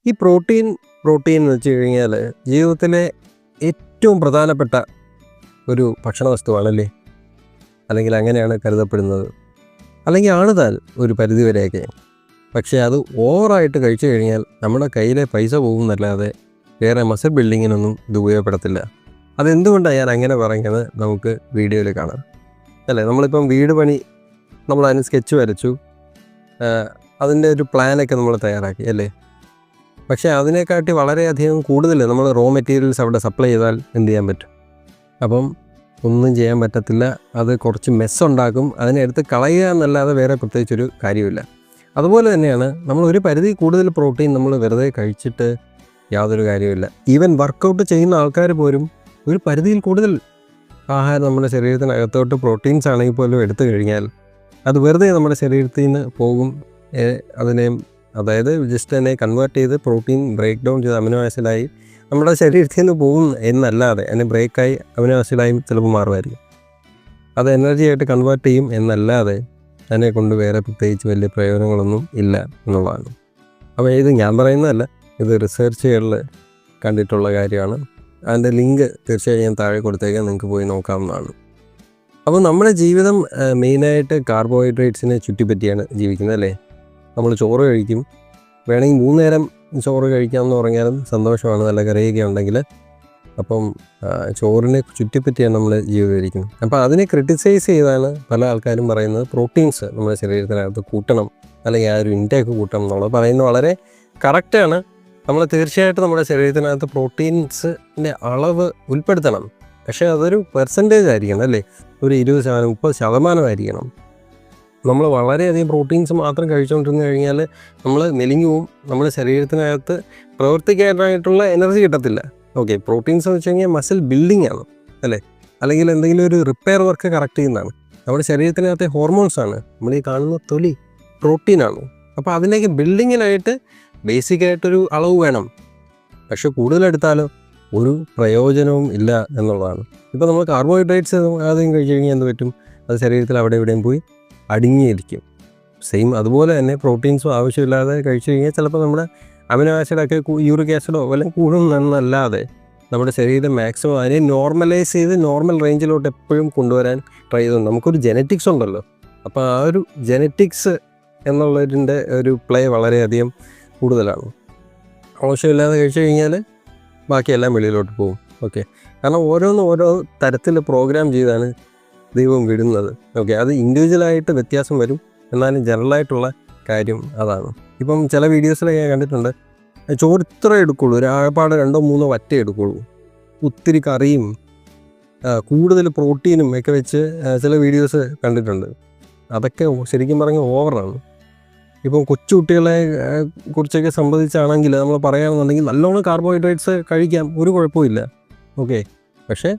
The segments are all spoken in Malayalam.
ഈ പ്രോട്ടീൻ എന്ന് വെച്ച് കഴിഞ്ഞാൽ ജീവിതത്തിലെ ഏറ്റവും പ്രധാനപ്പെട്ട ഒരു ഭക്ഷണ വസ്തുവാണല്ലേ, അല്ലെങ്കിൽ അങ്ങനെയാണ് കരുതപ്പെടുന്നത്, അല്ലെങ്കിൽ ആണ് താൻ ഒരു പരിധിവരെയൊക്കെ. പക്ഷേ അത് ഓവറായിട്ട് കഴിച്ചു കഴിഞ്ഞാൽ നമ്മുടെ കയ്യിലെ പൈസ പോകുന്നല്ലാതെ വേറെ മസിൽ ബിൽഡിങ്ങിനൊന്നും ഇത് ഉപയോഗപ്പെടത്തില്ല. അതെന്തുകൊണ്ടാണ് ഞാൻ അങ്ങനെ പറയുന്നത് നമുക്ക് വീഡിയോയിൽ കാണാം അല്ലേ. നമ്മളിപ്പം വീട് പണി നമ്മളതിന് സ്കെച്ച് വരച്ചു, അതിൻ്റെ ഒരു പ്ലാനൊക്കെ നമ്മൾ തയ്യാറാക്കി അല്ലേ. പക്ഷേ അതിനെക്കാട്ടി വളരെയധികം കൂടുതൽ നമ്മൾ റോ മെറ്റീരിയൽസ് അവിടെ സപ്ലൈ ചെയ്താൽ എന്ത് ചെയ്യാൻ പറ്റും? അപ്പം ഒന്നും ചെയ്യാൻ പറ്റത്തില്ല. അത് കുറച്ച് മെസ്സുണ്ടാക്കും. അതിനെടുത്ത് കളയുക എന്നല്ലാതെ വേറെ പ്രത്യേകിച്ചൊരു കാര്യമില്ല. അതുപോലെ തന്നെയാണ് നമ്മൾ ഒരു പരിധി കൂടുതൽ പ്രോട്ടീൻ നമ്മൾ വെറുതെ കഴിച്ചിട്ട് യാതൊരു കാര്യമില്ല. ഈവൻ വർക്കൗട്ട് ചെയ്യുന്ന ആൾക്കാർ പോലും ഒരു പരിധിയിൽ കൂടുതൽ ആഹാരം നമ്മുടെ ശരീരത്തിനകത്തോട്ട് പ്രോട്ടീൻസ് ആണെങ്കിൽ പോലും എടുത്തു കഴിഞ്ഞാൽ അത് വെറുതെ നമ്മുടെ ശരീരത്തിൽ നിന്ന് പോകും. അതായത് ജസ്റ്റ് തന്നെ കൺവേർട്ട് ചെയ്ത് പ്രോട്ടീൻ ബ്രേക്ക് ഡൗൺ ചെയ്ത് അമിനോ ആസിഡായി നമ്മുടെ ശരീരത്തിൽ നിന്ന് പോകും എന്നല്ലാതെ, അതിന് ബ്രേക്കായി അമിനോ ആസിഡായി ചിലപ്പോൾ മാറുമായിരിക്കും. അത് എനർജി ആയിട്ട് കൺവേർട്ട് ചെയ്യും എന്നല്ലാതെ അതിനെ കൊണ്ട് വേറെ പ്രത്യേകിച്ച് വലിയ പ്രയോജനങ്ങളൊന്നും ഇല്ല എന്നുള്ളതാണ്. അപ്പോൾ ഇത് ഞാൻ പറയുന്നതല്ല, ഇത് റിസർച്ചുകളിൽ കണ്ടിട്ടുള്ള കാര്യമാണ്. അതിൻ്റെ ലിങ്ക് തീർച്ചയായും ഞാൻ താഴെ കൊടുത്തേക്കാൻ നിങ്ങൾക്ക് പോയി നോക്കാവുന്നതാണ്. അപ്പോൾ നമ്മുടെ ജീവിതം മെയിനായിട്ട് കാർബോഹൈഡ്രേറ്റ്സിനെ ചുറ്റിപ്പറ്റിയാണ് ജീവിക്കുന്നത് അല്ലേ. നമ്മൾ ചോറ് കഴിക്കും, വേണമെങ്കിൽ 3 നേരം ചോറ് കഴിക്കാമെന്ന് പറഞ്ഞാലും സന്തോഷമാണ്, നല്ല കറിയൊക്കെ ഉണ്ടെങ്കിൽ. അപ്പം ചോറിനെ ചുറ്റിപ്പറ്റിയാണ് നമ്മൾ ജീവിതം. അപ്പോൾ അതിനെ ക്രിട്ടിസൈസ് ചെയ്താണ് പല ആൾക്കാരും പറയുന്നത് പ്രോട്ടീൻസ് നമ്മുടെ ശരീരത്തിനകത്ത് കൂട്ടണം, അല്ലെങ്കിൽ ആ ഒരു ഇൻടേക്ക് കൂട്ടണം എന്നുള്ളത് പറയുന്നത് വളരെ കറക്റ്റാണ്. നമ്മൾ തീർച്ചയായിട്ടും നമ്മുടെ ശരീരത്തിനകത്ത് പ്രോട്ടീൻസിൻ്റെ അളവ് ഉൾപ്പെടുത്തണം. പക്ഷേ അതൊരു പെർസെൻറ്റേജ് ആയിരിക്കണം അല്ലേ, ഒരു 20% 30% ആയിരിക്കണം. നമ്മൾ വളരെയധികം പ്രോട്ടീൻസ് മാത്രം കഴിച്ചുകൊണ്ടിരുന്നു കഴിഞ്ഞാൽ നമ്മൾ മെലിഞ്ഞു പോവും, നമ്മുടെ ശരീരത്തിനകത്ത് പ്രവർത്തിക്കാനായിട്ടുള്ള എനർജി കിട്ടത്തില്ല. ഓക്കെ, പ്രോട്ടീൻസ് എന്ന് വെച്ച് കഴിഞ്ഞാൽ മസിൽ ബിൽഡിംഗ് ആണ് അല്ലേ, അല്ലെങ്കിൽ എന്തെങ്കിലും ഒരു റിപ്പയർ വർക്ക് കറക്റ്റ് ചെയ്യുന്നതാണ്. നമ്മുടെ ശരീരത്തിനകത്തെ ഹോർമോൺസാണ്, നമ്മൾ ഈ കാണുന്ന തൊലി പ്രോട്ടീനാണ്. അപ്പോൾ അതിലേക്ക് ബിൽഡിങ്ങിനായിട്ട് ബേസിക്കായിട്ടൊരു അളവ് വേണം. പക്ഷെ കൂടുതലെടുത്താലോ ഒരു പ്രയോജനവും ഇല്ല എന്നുള്ളതാണ്. ഇപ്പോൾ നമ്മൾ കാർബോഹൈഡ്രേറ്റ്സ് ആദ്യം കഴിച്ചു കഴിഞ്ഞാൽ എന്ത് പറ്റും? അത് ശരീരത്തിൽ അവിടെ ഇവിടെയും പോയി അടിങ്ങിയിരിക്കും. സെയിം അതുപോലെ തന്നെ പ്രോട്ടീൻസും ആവശ്യമില്ലാതെ കഴിച്ചു കഴിഞ്ഞാൽ ചിലപ്പോൾ നമ്മുടെ അമിനോ ആസിഡൊക്കെ യൂറിക് ആസിഡോ വല്ലതും കൂടുന്നല്ലാതെ നമ്മുടെ ശരീരം മാക്സിമം അതിനെ നോർമലൈസ് ചെയ്ത് നോർമൽ റേഞ്ചിലോട്ട് എപ്പോഴും കൊണ്ടുവരാൻ ട്രൈ ചെയ്തു. നമുക്കൊരു ജെനറ്റിക്സ് ഉണ്ടല്ലോ, അപ്പോൾ ആ ഒരു ജെനറ്റിക്സ് എന്നുള്ളതിൻ്റെ ഒരു പ്ലേ വളരെയധികം കൂടുതലാണ്. ആവശ്യമില്ലാതെ കഴിച്ചു കഴിഞ്ഞാൽ ബാക്കിയെല്ലാം വെളിയിലോട്ട് പോകും. ഓക്കെ, കാരണം ഓരോ തരത്തിൽ പ്രോഗ്രാം ചെയ്താണ് ദൈവം വിടുന്നത്. ഓക്കെ, അത് ഇൻഡിവിജ്വലായിട്ട് വ്യത്യാസം വരും, എന്നാലും ജനറലായിട്ടുള്ള കാര്യം അതാണ്. ഇപ്പം ചില വീഡിയോസിലൊക്കെ ഞാൻ കണ്ടിട്ടുണ്ട്, ചോറ് ഇത്ര എടുക്കുള്ളൂ, ഒരു ആകപ്പാട് 2-3 വറ്റ എടുക്കുള്ളൂ, ഒത്തിരി കറിയും കൂടുതൽ പ്രോട്ടീനും ഒക്കെ വെച്ച് ചില വീഡിയോസ് കണ്ടിട്ടുണ്ട്. അതൊക്കെ ശരിക്കും പറഞ്ഞാൽ ഓവറാണ്. ഇപ്പം കൊച്ചുകുട്ടികളെ കുറിച്ചൊക്കെ സംബന്ധിച്ചാണെങ്കിൽ നമ്മൾ പറയുകയാണെന്നുണ്ടെങ്കിൽ നല്ലോണം കാർബോഹൈഡ്രേറ്റ്സ് കഴിക്കാം, ഒരു കുഴപ്പമില്ല. ഓക്കെ, പക്ഷേ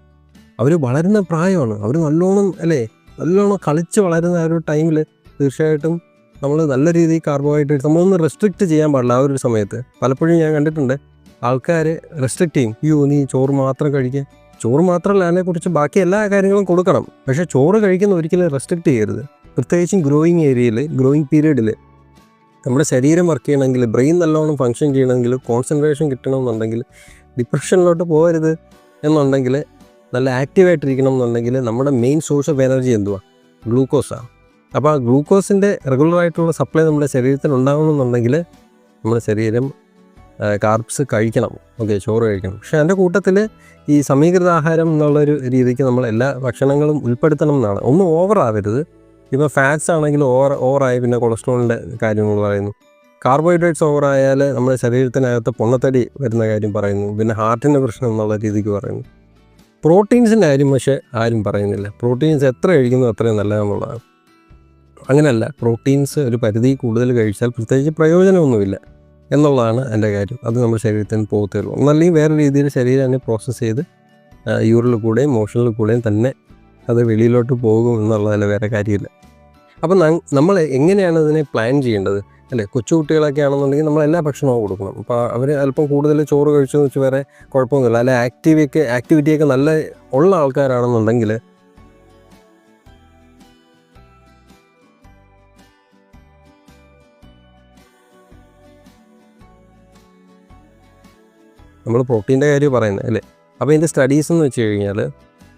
അവർ വളരുന്ന പ്രായമാണ്, അവർ നല്ലോണം കളിച്ച് വളരുന്ന ആ ഒരു ടൈമിൽ തീർച്ചയായിട്ടും നമ്മൾ നല്ല രീതിയിൽ കാർബോഹൈഡ്രേറ്റ്സ് നമ്മളൊന്ന് റെസ്ട്രിക്റ്റ് ചെയ്യാൻ പാടില്ല. ആ ഒരു സമയത്ത് പലപ്പോഴും ഞാൻ കണ്ടിട്ടുണ്ട് ആൾക്കാർ റെസ്ട്രിക്റ്റ് ചെയ്യും. നീ ചോറ് മാത്രം കഴിക്കുക, ചോറ് മാത്രമല്ല അതിനെക്കുറിച്ച് ബാക്കി എല്ലാ കാര്യങ്ങളും കൊടുക്കണം, പക്ഷേ ചോറ് കഴിക്കുന്ന ഒരിക്കലും റെസ്ട്രിക്റ്റ് ചെയ്യരുത്. പ്രത്യേകിച്ചും ഗ്രോയിങ് പീരീഡിൽ നമ്മുടെ ശരീരം വർക്ക് ചെയ്യണമെങ്കിൽ, ബ്രെയിൻ നല്ലോണം ഫങ്ഷൻ ചെയ്യണമെങ്കിൽ, കോൺസെൻട്രേഷൻ കിട്ടണമെന്നുണ്ടെങ്കിൽ, ഡിപ്രഷനിലോട്ട് പോകരുത് എന്നുണ്ടെങ്കിൽ, നല്ല ആക്റ്റീവായിട്ടിരിക്കണം എന്നുണ്ടെങ്കിൽ നമ്മുടെ മെയിൻ സോഴ്സ് ഓഫ് എനർജി എന്തുവാ? ഗ്ലൂക്കോസാണ്. അപ്പോൾ ആ ഗ്ലൂക്കോസിൻ്റെ റെഗുലറായിട്ടുള്ള സപ്ലൈ നമ്മുടെ ശരീരത്തിൽ ഉണ്ടാകണമെന്നുണ്ടെങ്കിൽ നമ്മുടെ ശരീരം കാർബ്സ് കഴിക്കണം. ഓക്കെ, ചോറ് കഴിക്കണം. പക്ഷേ അതിൻ്റെ കൂട്ടത്തിൽ ഈ സമീകൃത ആഹാരം എന്നുള്ളൊരു രീതിക്ക് നമ്മൾ എല്ലാ ഭക്ഷണങ്ങളും ഉൾപ്പെടുത്തണം എന്നാണ്. ഒന്നും ഓവറാവരുത്. ഇപ്പോൾ ഫാറ്റ്സ് ആണെങ്കിൽ ഓവറായി പിന്നെ കൊളസ്ട്രോളിൻ്റെ കാര്യങ്ങൾ പറയുന്നു. കാർബോഹൈഡ്രേറ്റ്സ് ഓവറായാൽ നമ്മുടെ ശരീരത്തിനകത്ത് പൊണ്ണത്തടി വരുന്ന കാര്യം പറയുന്നു. പിന്നെ ഹാർട്ടിൻ്റെ പ്രശ്നം എന്നുള്ള രീതിക്ക് പറയുന്നു. പ്രോട്ടീൻസിൻ്റെ കാര്യം പക്ഷേ ആരും പറയുന്നില്ല. പ്രോട്ടീൻസ് എത്ര കഴിക്കുന്നു അത്രയും നല്ലതെന്നുള്ളതാണ്. അങ്ങനെയല്ല, പ്രോട്ടീൻസ് ഒരു പരിധി കൂടുതൽ കഴിച്ചാൽ പ്രത്യേകിച്ച് പ്രയോജനമൊന്നുമില്ല എന്നുള്ളതാണ് എൻ്റെ കാര്യം. അത് നമ്മുടെ ശരീരത്തിന് പോകത്തുള്ളൂ. ഒന്നല്ലെങ്കിൽ വേറെ രീതിയിൽ ശരീരം തന്നെ പ്രോസസ്സ് ചെയ്ത് യൂറിനിൽ കൂടെയും മോഷനിൽ കൂടെയും തന്നെ അത് വെളിയിലോട്ട് പോകും എന്നുള്ളതല്ല, വേറെ കാര്യമില്ല. അപ്പം നമ്മൾ എങ്ങനെയാണ് ഇതിനെ പ്ലാൻ ചെയ്യേണ്ടത് അല്ലേ? കൊച്ചുകുട്ടികളൊക്കെ ആണെന്നുണ്ടെങ്കിൽ നമ്മൾ എല്ലാ ഭക്ഷണവും കൊടുക്കണം. അപ്പോൾ അവർ അല്പം കൂടുതൽ ചോറ് കഴിച്ചെന്ന് വെച്ച് വേറെ കുഴപ്പമൊന്നുമില്ല. അല്ലെ ആക്ടിവിറ്റിയൊക്കെ നല്ല ഉള്ള ആൾക്കാരാണെന്നുണ്ടെങ്കിൽ നമ്മൾ പ്രോട്ടീൻ്റെ കാര്യം പറയുന്നത് അല്ലേ. അപ്പോൾ ഇതിൻ്റെ സ്റ്റഡീസ് എന്ന് വെച്ച് കഴിഞ്ഞാൽ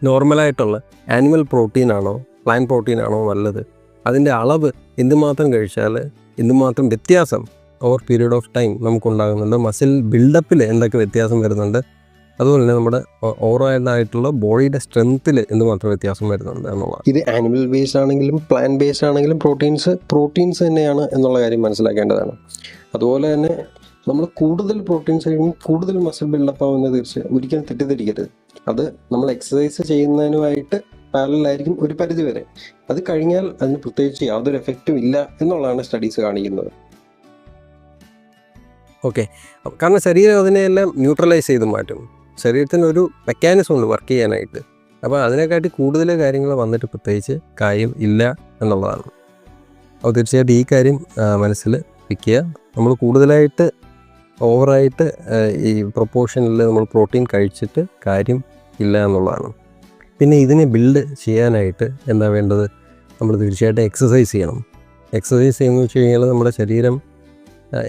നോർമലായിട്ടുള്ള ആനിമൽ പ്രോട്ടീനാണോ പ്ലാൻ പ്രോട്ടീനാണോ നല്ലത്, അതിൻ്റെ അളവ് എന്തുമാത്രം കഴിച്ചാൽ എന്തുമാത്രം വ്യത്യാസം ഓവർ പീരീഡ് ഓഫ് ടൈം നമുക്കുണ്ടാകുന്നുണ്ട്, മസിൽ ബിൽഡപ്പിൽ എന്തൊക്കെ വ്യത്യാസം വരുന്നുണ്ട്, അതുപോലെ തന്നെ നമ്മുടെ ഓവറോളായിട്ടുള്ള ബോഡിയുടെ സ്ട്രെങ്ത്തിൽ എന്തുമാത്രം വ്യത്യാസം വരുന്നുണ്ട് എന്നുള്ളത്. ഇത് ആനിമൽ ബേസ്ഡ് ആണെങ്കിലും പ്ലാൻ ബേസ്ഡ് ആണെങ്കിലും പ്രോട്ടീൻസ് തന്നെയാണ് എന്നുള്ള കാര്യം മനസ്സിലാക്കേണ്ടതാണ്. അതുപോലെ തന്നെ നമ്മൾ കൂടുതൽ പ്രോട്ടീൻസ് കഴിക്കുമ്പോൾ കൂടുതൽ മസിൽ ബിൽഡപ്പ് ആവുന്നത് തീർച്ചയായും ഒരിക്കലും തെറ്റിദ്ധരിക്കരുത്. അത് നമ്മൾ എക്സസൈസ് ചെയ്യുന്നതിനുമായിട്ട് പാരലായിരിക്കും ഒരു പരിധി വരെ. അത് കഴിഞ്ഞാൽ അതിന് പ്രത്യേകിച്ച് യാതൊരു എഫക്റ്റും ഇല്ല എന്നുള്ളതാണ് സ്റ്റഡീസ് കാണിക്കുന്നത്. ഓക്കെ, കാരണം ശരീരം അതിനെയെല്ലാം ന്യൂട്രലൈസ് ചെയ്ത് മാറ്റും. ശരീരത്തിനൊരു മെക്കാനിസം ഉണ്ട് വർക്ക് ചെയ്യാനായിട്ട്. അപ്പോൾ അതിനെക്കാട്ടി കൂടുതൽ കാര്യങ്ങൾ വന്നിട്ട് പ്രത്യേകിച്ച് കാര്യം ഇല്ല എന്നുള്ളതാണ്. അപ്പോൾ തീർച്ചയായിട്ടും ഈ കാര്യം മനസ്സിൽ വയ്ക്കുക. നമ്മൾ കൂടുതലായിട്ട് ഓവറായിട്ട് ഈ പ്രൊപ്പോർഷനിൽ നമ്മൾ പ്രോട്ടീൻ കഴിച്ചിട്ട് കാര്യം ഇല്ല എന്നുള്ളതാണ്. പിന്നെ ഇതിനെ ബിൽഡ് ചെയ്യാനായിട്ട് എന്താ വേണ്ടത്, നമ്മൾ തീർച്ചയായിട്ടും എക്സസൈസ് ചെയ്യണം. എക്സസൈസ് ചെയ്യുന്നത് വെച്ച് കഴിഞ്ഞാൽ നമ്മുടെ ശരീരം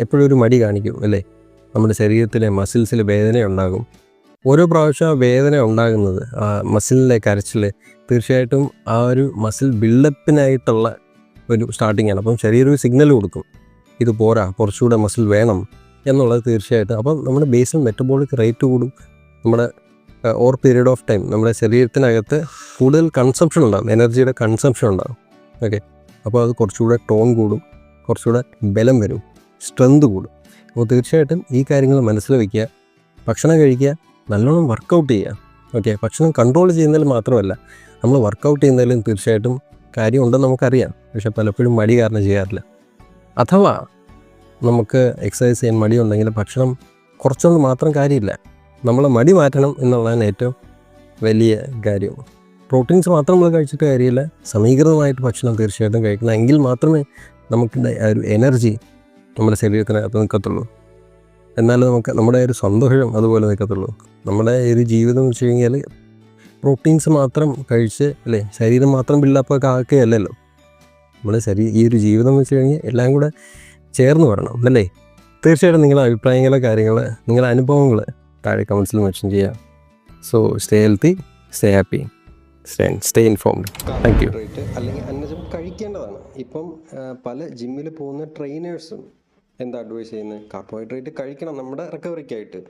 എപ്പോഴും ഒരു മടി കാണിക്കും അല്ലേ. നമ്മുടെ ശരീരത്തിലെ മസിൽസിൽ വേദന ഉണ്ടാകും. ഓരോ പ്രാവശ്യം വേദന ഉണ്ടാകുന്നത് മസിലിലെ കരച്ചിൽ തീർച്ചയായിട്ടും ആ ഒരു മസിൽ ബിൽഡപ്പിനായിട്ടുള്ള ഒരു സ്റ്റാർട്ടിങ്ങാണ്. അപ്പം ശരീരം ഒരു സിഗ്നൽ കൊടുക്കും, ഇത് പോരാ, കുറച്ചുകൂടെ മസിൽ വേണം എന്നുള്ളത് തീർച്ചയായിട്ടും. അപ്പം നമ്മുടെ ബേസൽ മെറ്റബോളിക് റേറ്റ് കൂടും. നമ്മുടെ ഓവർ പീരീഡ് ഓഫ് ടൈം നമ്മുടെ ശരീരത്തിനകത്ത് കൂടുതൽ കൺസംഷൻ ഉണ്ടാകും, എനർജിയുടെ കൺസംഷൻ ഉണ്ടാകും. ഓക്കെ, അപ്പോൾ അത് കുറച്ചുകൂടെ ടോൺ കൂടും, കുറച്ചുകൂടെ ബലം വരും, സ്ട്രെങ്ത് കൂടും. അപ്പോൾ തീർച്ചയായിട്ടും ഈ കാര്യങ്ങൾ മനസ്സിൽ വയ്ക്കുക. ഭക്ഷണം കഴിക്കുക, നല്ലോണം വർക്കൗട്ട് ചെയ്യുക. ഓക്കെ, ഭക്ഷണം കൺട്രോൾ ചെയ്യുന്നതിൽ മാത്രമല്ല നമ്മൾ വർക്കൗട്ട് ചെയ്യുന്നതിലും തീർച്ചയായിട്ടും കാര്യമുണ്ടെന്ന് നമുക്കറിയാം. പക്ഷെ പലപ്പോഴും മടി കാരണം ചെയ്യാറില്ല. അഥവാ നമുക്ക് എക്സസൈസ് ചെയ്യാൻ മടിയുണ്ടെങ്കിൽ ഭക്ഷണം കുറച്ചൊന്നും മാത്രം കാര്യമില്ല, നമ്മളെ മടി മാറ്റണം എന്നുള്ളതാണ് ഏറ്റവും വലിയ കാര്യം. പ്രോട്ടീൻസ് മാത്രം നമ്മൾ കഴിച്ചിട്ട് കാര്യമില്ല, സമീകൃതമായിട്ട് ഭക്ഷണം തീർച്ചയായിട്ടും കഴിക്കണം. എങ്കിൽ മാത്രമേ നമുക്ക് ആ ഒരു എനർജി നമ്മുടെ ശരീരത്തിനകത്ത് നിൽക്കത്തുള്ളൂ. എന്നാലും നമുക്ക് നമ്മുടെ ഒരു സന്തോഷം അതുപോലെ നിൽക്കത്തുള്ളൂ. നമ്മുടെ ഒരു ജീവിതം എന്ന് വെച്ച് കഴിഞ്ഞാൽ പ്രോട്ടീൻസ് മാത്രം കഴിച്ച് അല്ലേ, ശരീരം മാത്രം ബിൽഡപ്പൊക്കെ ആക്കുകയല്ലല്ലോ. നമ്മുടെ ഈ ഒരു ജീവിതം എന്ന് വെച്ച് കഴിഞ്ഞാൽ എല്ലാം കൂടെ ചേർന്ന് വരണം അല്ലേ. തീർച്ചയായിട്ടും നിങ്ങളുടെ അഭിപ്രായങ്ങളോ കാര്യങ്ങൾ നിങ്ങളുടെ അനുഭവങ്ങൾ താഴെ കമൻസിൽ മെൻഷൻ ചെയ്യുക. So stay healthy, stay happy, stay informed. Thank you. അല്ലെങ്കിൽ അന്നജം കഴിക്കേണ്ടതാണ്. ഇപ്പം പല ജിമ്മിൽ പോകുന്ന ട്രെയിനേഴ്സും എന്താ അഡ്വൈസ് ചെയ്യുന്നത്, കാർബോഹൈഡ്രേറ്റ് കഴിക്കണം നമ്മുടെ റിക്കവറിക്കായിട്ട്.